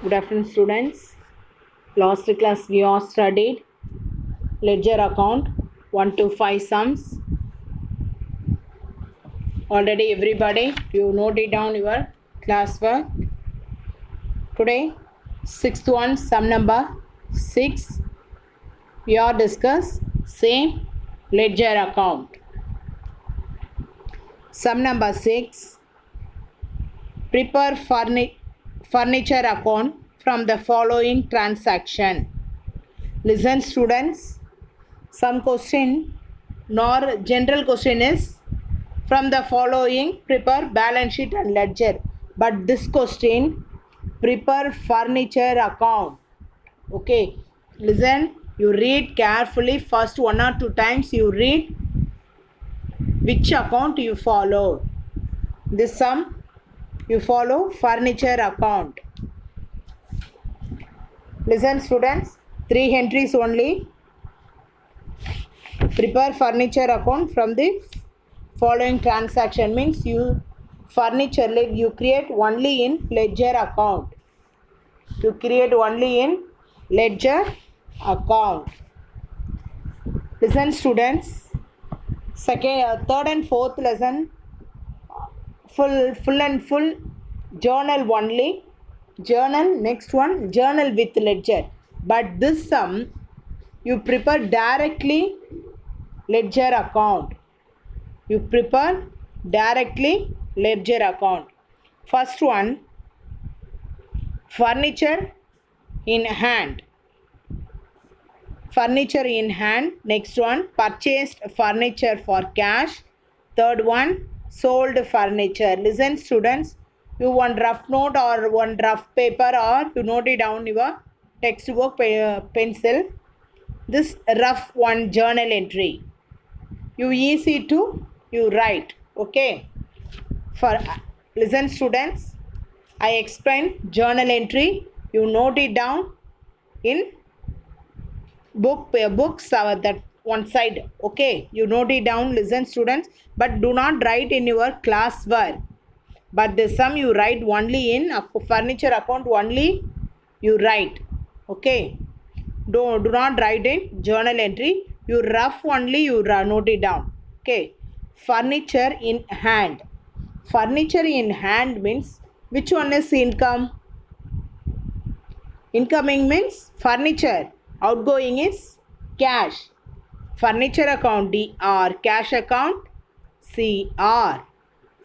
Good afternoon, students. Last class we all studied ledger account 1 to 5 sums. Already everybody you note it down your classwork. Today sixth one sum number 6 we all discuss same ledger account. Sum number 6 prepare furniture account from the following transaction. Listen students, some question nor general question is from the following prepare balance sheet and ledger, but this question prepare furniture account. Okay, listen, you read carefully first 1 or 2 times, you read which account you follow. This sum you follow furniture account. Listen students, 3 entries only. Prepare furniture account from the following transaction means you furniture you create only in ledger account. You create only in ledger account. Listen students, third and fourth lesson full journal only. Journal, next one journal with ledger, but this sum you prepare directly ledger account. You prepare directly ledger account. First one furniture in hand. Furniture in hand. Next one purchased furniture for cash. Third one sold furniture. Listen students, you one rough note or one rough paper or you note it down your textbook pencil. This rough one journal entry you easy to you write. Okay, for listen students, I explain journal entry, you note it down in books that one side. Okay, you note it down, listen students, but do not write in your classwork, but the sum you write only in furniture account only you write. Okay, do not write in journal entry, you rough only you note it down. Okay, furniture in hand. Furniture in hand means which one is income? Incoming means furniture, outgoing is cash. Furniture account DR, cash account CR.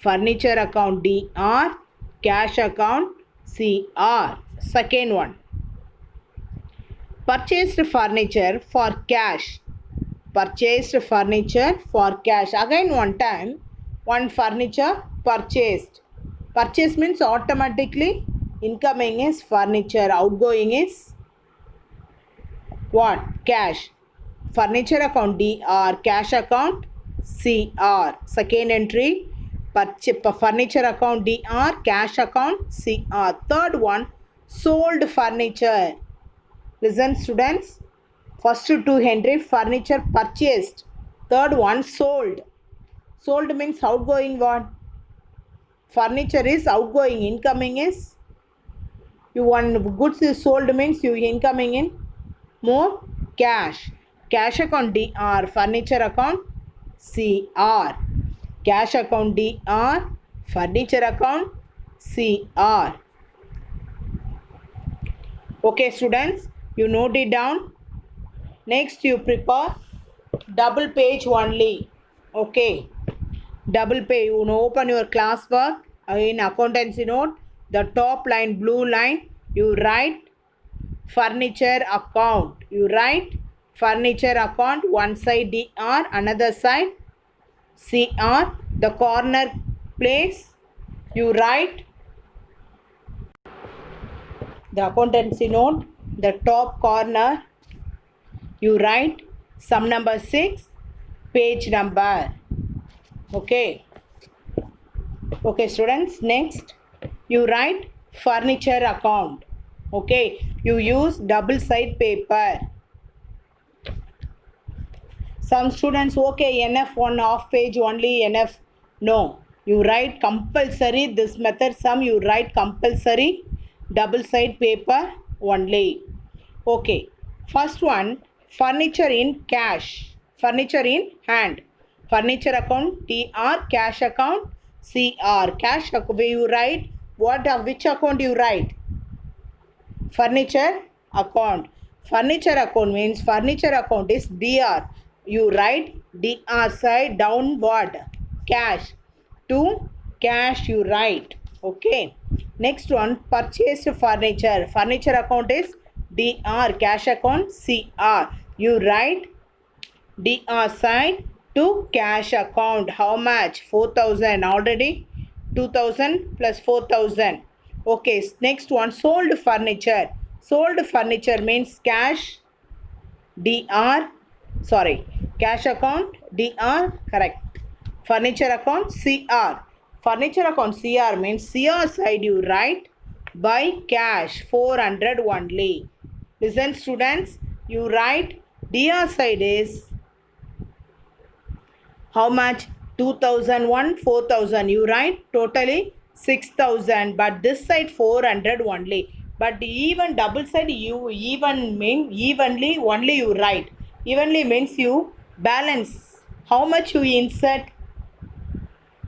Furniture account DR, cash account CR. Second one purchased furniture for cash. Purchased furniture for cash. Again one time one furniture purchased. Purchase means automatically incoming is furniture, outgoing is what? Cash. Furniture account DR, cash account CR. Second entry furniture account DR, cash account CR. Third one sold furniture. Listen students, first 2 entry furniture purchased, third one sold. Sold means outgoing what? Furniture is outgoing, incoming is you one goods is sold means you incoming in more cash. Cash account DR, furniture account CR. Cash account DR, furniture account CR. Okay students, you note it down. Next you prepare double page only. Okay, double page, you open your classwork in accountancy note, the top line blue line you write furniture account. You write furniture account, one side DR, another side CR. The corner place you write the accountancy note, the top corner you write sum number 6, page number. Okay, okay students, next you write furniture account. Okay, you use double side paper. Some students, okay, NF one half page only, NF. No, you write compulsory this method sum, you write compulsory double side paper only. Okay, first one, furniture in cash, furniture in hand. Furniture account TR, cash account CR. Cash account, where you write what, which account you write? Furniture account. Furniture account means furniture account is DR. You write DR side downward. Cash. To cash you write. Okay. Next one, purchased furniture. Furniture account is DR. Cash account CR. You write DR side to cash account. How much? 4,000 already. 2,000 plus 4,000. Okay, next one, sold furniture. Sold furniture means cash DR, sorry, cash account DR, correct. Furniture account CR. Furniture account CR means CR side you write by cash 400 only. Listen students, you write DR side is how much? 2001, 4,000. You write totally 6,000. But this side 400 only. But even double side you even mean evenly only you write. Evenly means you balance. How much you insert?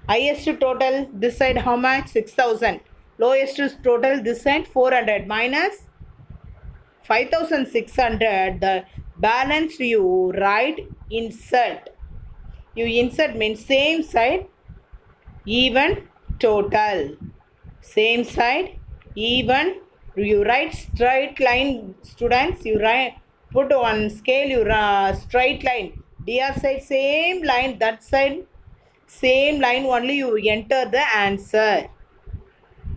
Highest total this side how much? 6,000. Lowest total this side 400 minus 5,600. The balance you write insert. You insert means same side, even total. Same side, even. You write straight line, students. You write, put on scale, you straight line. DR side, same line. That side, same line only. You enter the answer.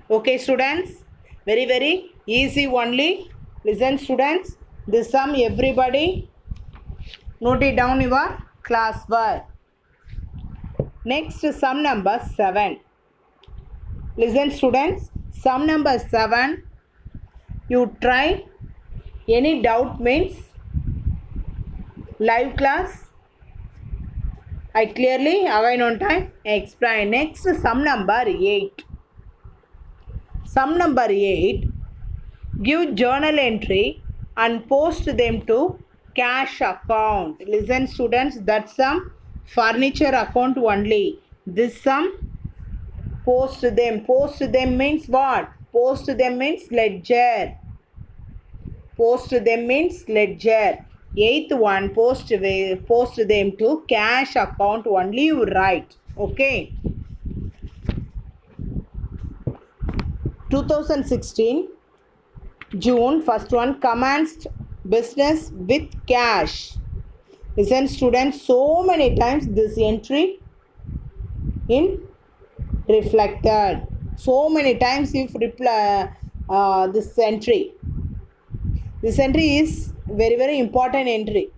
Okay, students. Very, very easy only. Listen, students. This sum, everybody note it down your class work. Next, sum number 7. Listen students, sum number 7. You try. Any doubt means live class. I clearly again on time explain. Next, sum number 8. Sum number 8. Give journal entry and post them to cash account. Listen students, that's some furniture account only. This sum, post them. Post them means what? Post them means ledger. Post them means ledger. Eighth one, post them to cash account only you write. Okay. 2016 June, first one, commenced business with cash. Listen students, so many times this entry in reflected. So many times if reply this entry. This entry is very, very important entry.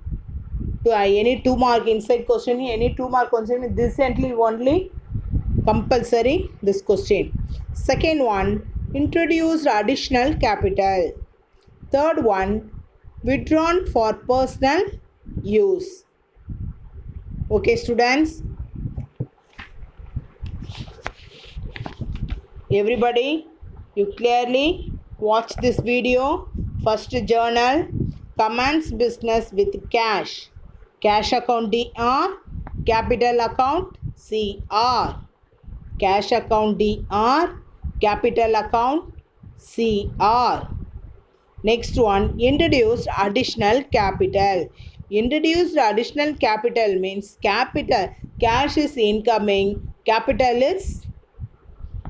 To any 2 mark inside question, any 2 mark question, this entry only compulsory this question. Second one, introduced additional capital. Third one, withdrawn for personal use. Okay students, everybody you clearly watch this video. First journal, commence business with cash. Cash account DR, capital account CR. Cash account DR, capital account CR. Next one, introduced additional capital. Introduced additional capital means capital. Cash is incoming, capital is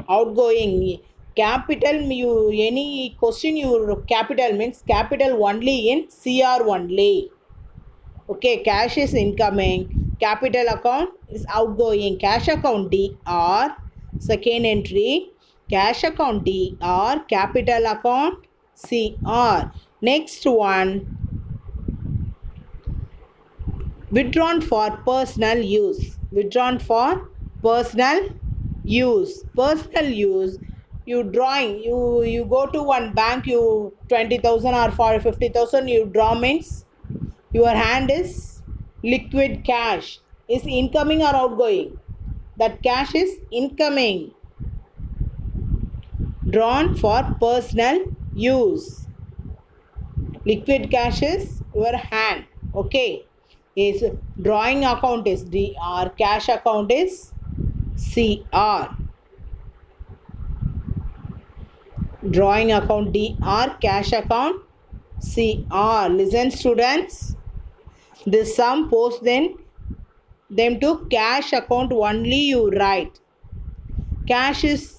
outgoing. Capital, you any question you capital means capital only in CR only. Okay, cash is incoming, capital account is outgoing. Cash account DR, second entry, cash account DR, capital account CR. Next one, withdrawn for personal use. Withdrawn for personal use. Personal use, you drawing, you go to one bank, you 20,000 or for 50,000 you draw means your hand is liquid cash. Is incoming or outgoing? That cash is incoming. drawn for personal use. Liquid cash is your hand. Okay. Is drawing account is DR, cash account is CR. Drawing account DR, cash account CR. Listen students. This sum post them to cash account only you write. Cash is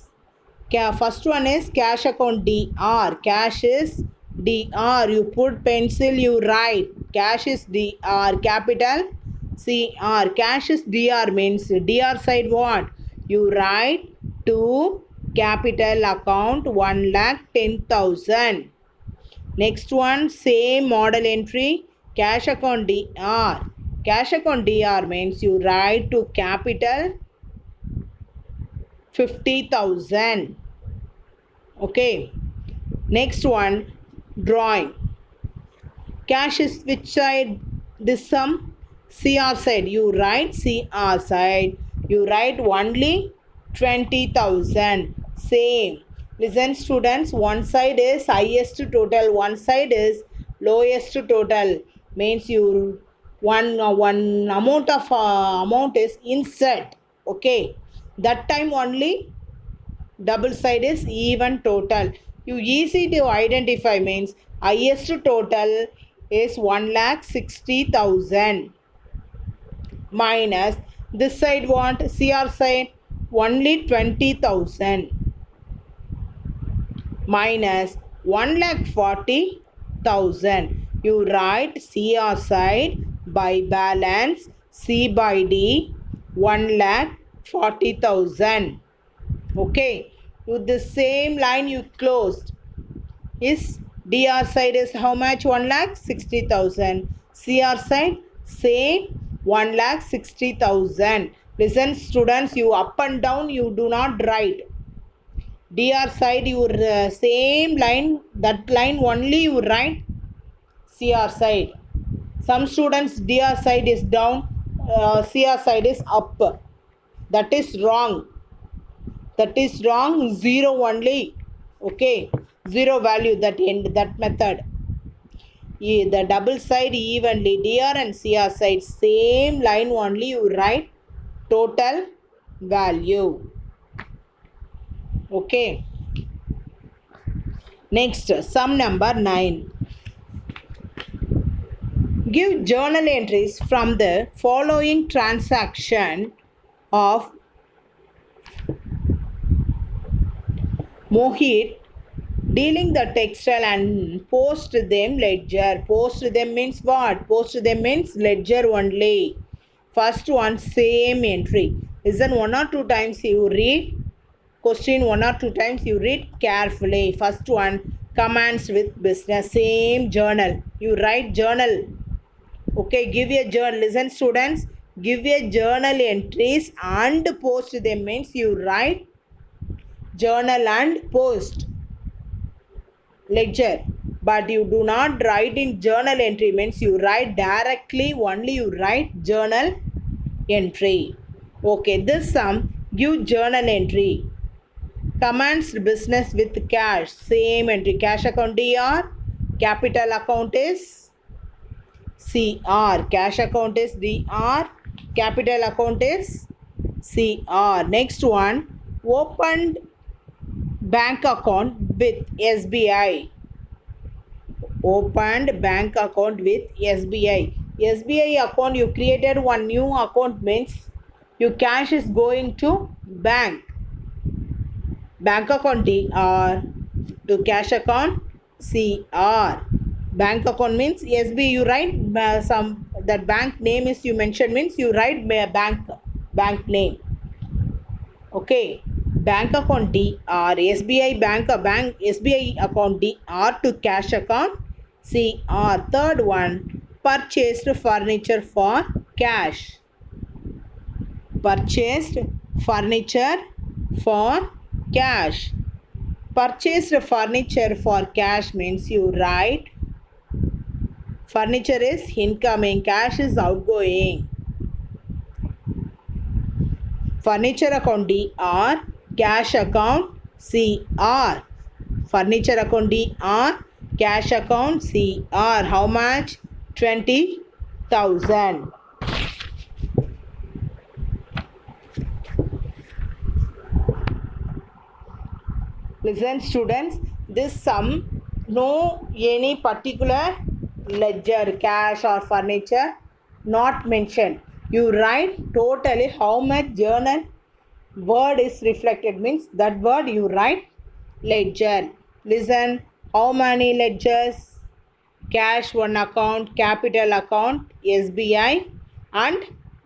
first one is cash account DR. Cash is DR. You put pencil, you write. Cash is DR. Capital CR. Cash is DR means DR side what? You write to capital account 1,10,000. Next one, same model entry. Cash account DR. Cash account DR means you write to capital 50,000. Okay. Next one, drawing. Cash is which side? This sum? CR side. You write CR side. You write only 20,000. Same. Listen students, one side is highest total, one side is lowest total. Means you one amount of amount is insert. Okay. That time only double side is even total. You easy to identify means highest total is 1,60,000 minus this side what? CR side only 20,000 minus 1,40,000. You write CR side by balance C by D 1,40,000. Okay. With the same line you closed is DR side is how much? 1,60,000. CR side same 1,60,000. Listen students, you up and down you do not write. DR side your same line, that line only you write CR side. Some students DR side is down, CR side is up. That is wrong. That is wrong. Zero only. Okay. Zero value that end that method. The double side evenly DR and CR side same line only you write total value. Okay. Next, sum number 9. Give journal entries from the following transaction of Mohit dealing the textile and post them ledger. Post them means what? Post them means ledger only. First one, same entry. Listen, one or two times you read. Question one or two times you read carefully. First one, comments with business. Same journal. You write journal. Okay, give a journal. Listen students, give a journal entries and post them means you write journal and post ledger. But you do not write in journal entry means you write directly only you write journal entry. Okay, this sum give journal entry. Commenced business with cash. Same entry. Cash account DR. Capital account is CR. Cash account is DR. Capital account is CR. Next one. Opened bank account with SBI. Opened bank account with SBI. SBI account you created one new account means your cash is going to bank. Bank account DR to cash account CR. Bank account means SB you write some that bank name is you mention means you write bank name. Okay. Bank account DR SBI bank SBI account DR to cash account CR. Third one, purchased furniture for cash. Purchased furniture for cash. Purchased furniture for cash means you write furniture is incoming, cash is outgoing. Furniture account DR, cash account CR. Furniture account DR, cash account CR. How much? 20,000. Listen students, this sum no any particular ledger, cash or furniture not mentioned. You write totally how much journal word is reflected, means that word you write ledger. Listen, how many ledgers? Cash one account, capital account SBI, and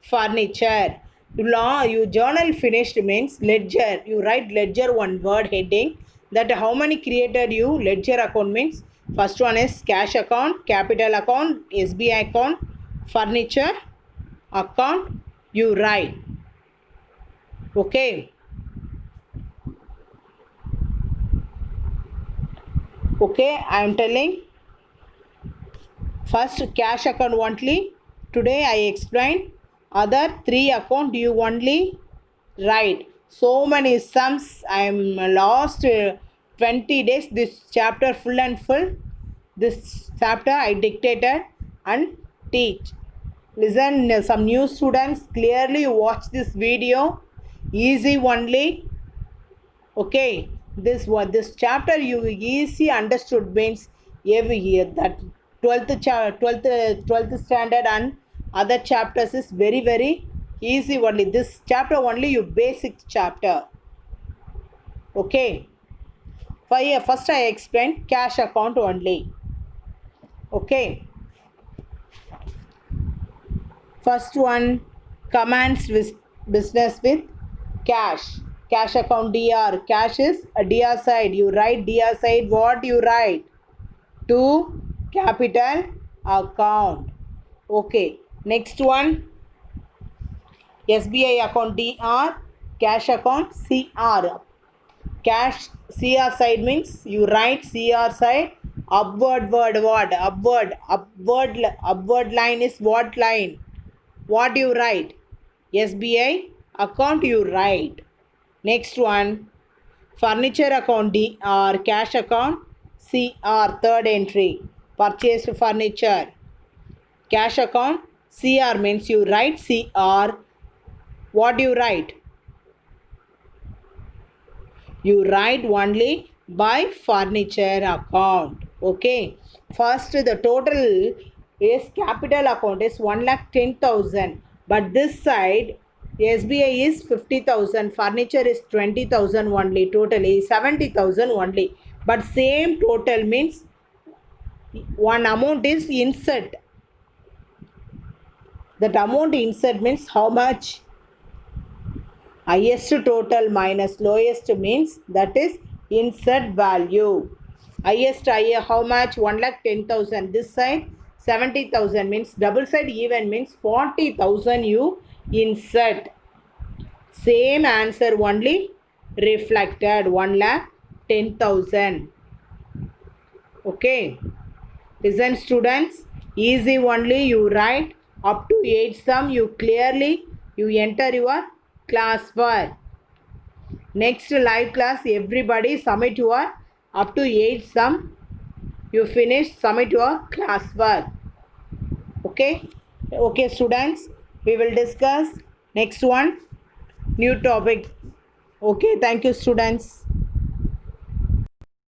furniture. You journal finished means ledger, you write ledger one word heading. That how many created you ledger account means first one is cash account, capital account, SBI account, furniture account you write. Okay, I am telling first cash account only. Today I explain other three account you only write. So many sums I am lost 20 days this chapter full and full. This chapter I dictated and teach. Listen, some new students, clearly watch this video, easy only. Okay, this chapter you easy understood means every year that 12th standard and other chapters is very easy only. This chapter only you basic chapter. Okay, first I explain cash account only. Okay, first one, commence with business with cash. Cash account DR. Cash is a DR side. You write DR side. What you write? To capital account. Okay. Next one. SBI account DR. Cash account CR. Cash CR side means you write CR side. Upward word what? Upward line is what line? What you write? SBI account you write. Next one, furniture account DR, cash account CR, third entry, purchased furniture. Cash account CR means you write CR. What you write? You write only by furniture account. Okay, first the total is capital account is 1,10,000, but this side SBI is 50,000, furniture is 20,000 only, totally 70,000 only. But same total means one amount is insert. That amount insert means how much? Highest total minus lowest means that is insert value. Highest how much? 1,10,000. This side 70,000 means double side even means 40,000 you insert. Same answer only reflected 1,10,000. Okay, listen students, easy only you write up to 8 sum. You clearly you enter your class work. Next live class everybody submit your up to 8 sum. You finish, submit your class work. Okay students, we will discuss next one new topic. Okay, thank you students.